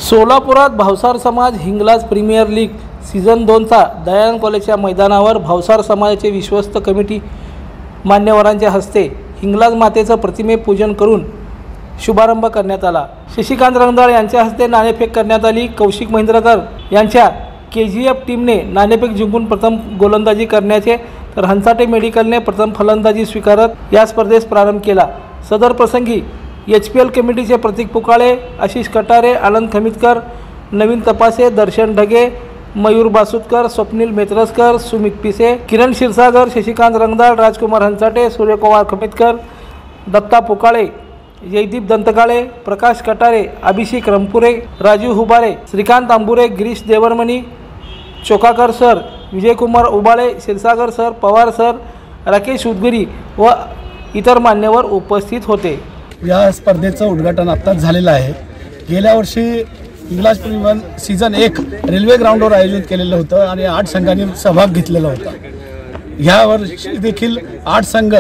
सोलापुरात Bhavsar Samaj Hinglaj Premier League season 2चा दयानंद कॉलेजच्या मैदानावर भावसार समाजाचे विश्वस्त कमिटी मान्यवरांच्या हस्ते हिंगलाज मातेचं प्रतिमे पूजन करून शुभारंभ करण्यात आला। शशिकांत रंगदाळ यांच्या हस्ते नाणेफेक करण्यात आली। कौशिक महेंद्रकर यांच्या KGF टीमने नाणेफेक जिंकून प्रथम गोलंदाजी करण्याचे तर हंसाटे मेडिकलने प्रथम फलंदाजी स्वीकारत या स्पर्धेस प्रारंभ केला। सदर प्रसंगी HPL कमिटीचे प्रतीक पुकाळे, आशिष कटारे, आनंद खमितकर, नवीन तपासे, दर्शन Dhage, Mayur बासुतकर, Swapnil Metraskar, Sumit Pise, Kiran Kshirsagar, Shashikant Rangdal, Rajkumar Hansate, Suryakumar Khamitkar, Datta Pukale, Jaydeep Dantkale, Prakash Katare, Abhishek Rampure, Raju Hubare, Shrikant Ambure, Girish Devaramani, Chokakar sir, Vijaykumar Ubale, Kshirsagar sir, Pawar sir, Rakesh Udgiri व इतर मान्यवर उपस्थित होते। या स्पर्धेचं उद्घाटन आत्ताच झालेलं आहे। गेल्या वर्षी हिंगलाज प्रीमियर सीझन 1 रेल्वे ग्राउंडवर आयोजित केलेलं होतं आणि 8 संघांनी सहभाग घेतलेला होता। या वर्षी देखील 8 संघ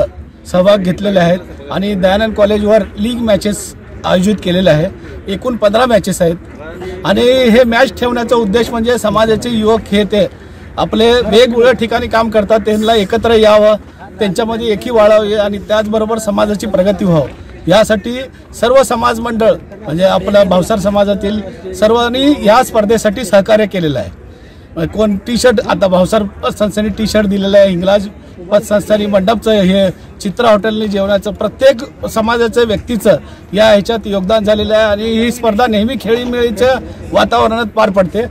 सहभाग घेतलेले आहेत आणि दयानंद कॉलेजवर लीग मॅचेस आयोजित केलेले आहे। एकूण 15 मॅचेस आहेत आणि हे मॅच ठेवण्याचा उद्देश म्हणजे समाजाचे युवक हे ते आपले वेगवेगळ्या ठिकाणी काम करतात, त्यांना एकत्र यावं, त्यांच्यामध्ये एकी वाढावी आणि त्याचबरोबर समाजाची प्रगती व्हावी यासाठी सर्व समाज मंडळ म्हणजे आपल्या भावसार समाजातील सर्वांनी या स्पर्धेसाठी सहकार्य केलेलं आहे। कोण टी-शर्ट, आता भावसार संस्थेने टी-शर्ट दिलेलं आहे, हिंगलाज संस्थानी मंडपचं, हे चित्रा हॉटेलने जेवणाचं, प्रत्येक समाजाचं व्यक्तीचं या ह्याच्यात योगदान झालेलं आहे आणि ही स्पर्धा नेहमी खेळीमेळीच्या वातावरणात पार पडते।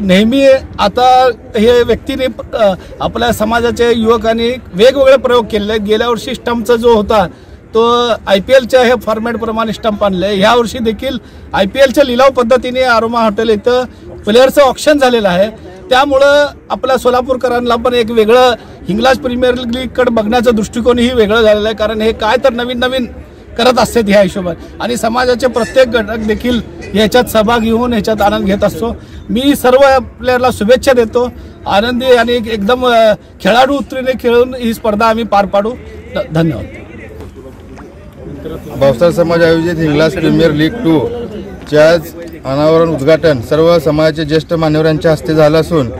नेहमी आता हे व्यक्तीने आपल्या समाजाच्या युवकांनी वेगवेगळे प्रयोग केलेले आहेत। गेल्या वर्षी स्टंपचा जो होता तो IPLच्या हे फॉर्मॅटप्रमाणे स्टंप आणले। ह्या वर्षी देखील IPLच्या लिलाव पद्धतीने आरोमा हॉटेल इथं प्लेयरचं ऑप्शन झालेलं आहे। त्यामुळं आपल्या सोलापूरकरांना पण एक वेगळं हिंगलाज प्रीमियर लीगकडे बघण्याचा दृष्टिकोनही वेगळं झालेलं आहे, कारण हे काय तर नवीन नवीन करत असतात ह्या हिशोबात आणि समाजाचे प्रत्येक घटक देखील ह्याच्यात सहभाग घेऊन ह्याच्यात आनंद घेत असतो। मी सर्व प्लेयरला शुभेच्छा देतो, आनंदी आणि एकदम खेळाडू उत्तरेने खेळून ही स्पर्धा आम्ही पार पाडू। धन्यवाद। भावसार समाज आयोजित हिंगलाज प्रीमियर लीग 2 च्या अनावरण उद्घाटन सर्व समाजाचे ज्येष्ठ मान्यवरांच्या हस्ते झालं असून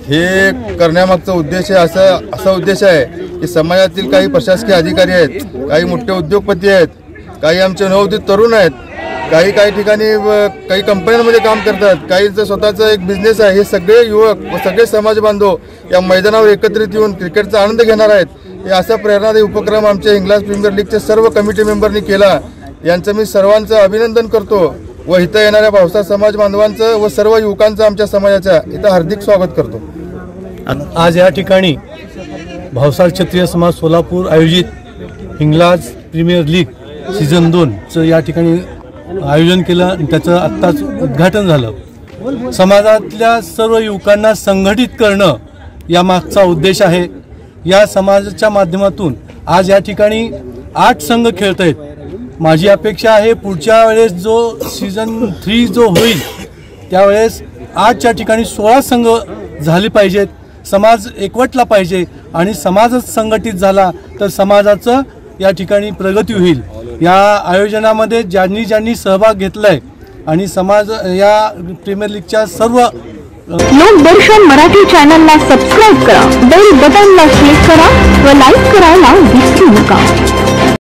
हे करण्यामागचा उद्देश असा उद्देश आहे की समाजातील काही प्रशासकीय अधिकारी आहेत, काही मोठे उद्योगपती आहेत, काही आमचे नवोदित तरुण आहेत, काही ठिकाणी काही कंपन्यांमध्ये काम करतात, काहींचं स्वतःचा एक बिझनेस आहे। हे सगळे युवक व सगळे समाज बांधव या मैदानावर एकत्रित येऊन क्रिकेटचा आनंद घेणार आहेत। हे असा प्रेरणादायी उपक्रम आमच्या हिंगलाज प्रीमियर लीगच्या सर्व कमिटी मेंबरनी केला। यांचं मी सर्वांचं अभिनंदन करतो व इथं येणाऱ्या भावसार समाज बांधवांचं व सर्व युवकांचं आमच्या समाजाच्या इथं हार्दिक स्वागत करतो। आज या ठिकाणी भावसार क्षत्रिय समाज सोलापूर आयोजित हिंगलाज प्रीमियर लीग सीझन 2चं या ठिकाणी आयोजन केलं आणि त्याचं आत्ताच उद्घाटन झालं। समाजातल्या सर्व युवकांना संघटित करणं या मागचा उद्देश आहे। या समाजाच्या माध्यमातून आज या ठिकाणी 8 संघ खेळत आहेत। माझी अपेक्षा आहे पुढच्या वेळेस जो सीझन 3 जो होईल त्यावेळेस 8च्या ठिकाणी 16 संघ झाले पाहिजेत। समाज एकवटला पाहिजे आणि समाजच संघटित झाला तर समाजाचं या ठिकाणी प्रगती होईल। या आयोजनामध्ये ज्यांनी सहभाग घेतलाय आणि समाज या प्रीमियर लीगच्या सर्व लोकदर्शन मराठी चॅनलला सबस्क्राइब करा, बेल बटनला क्लिक करा व लाईक करायला विसरू नका।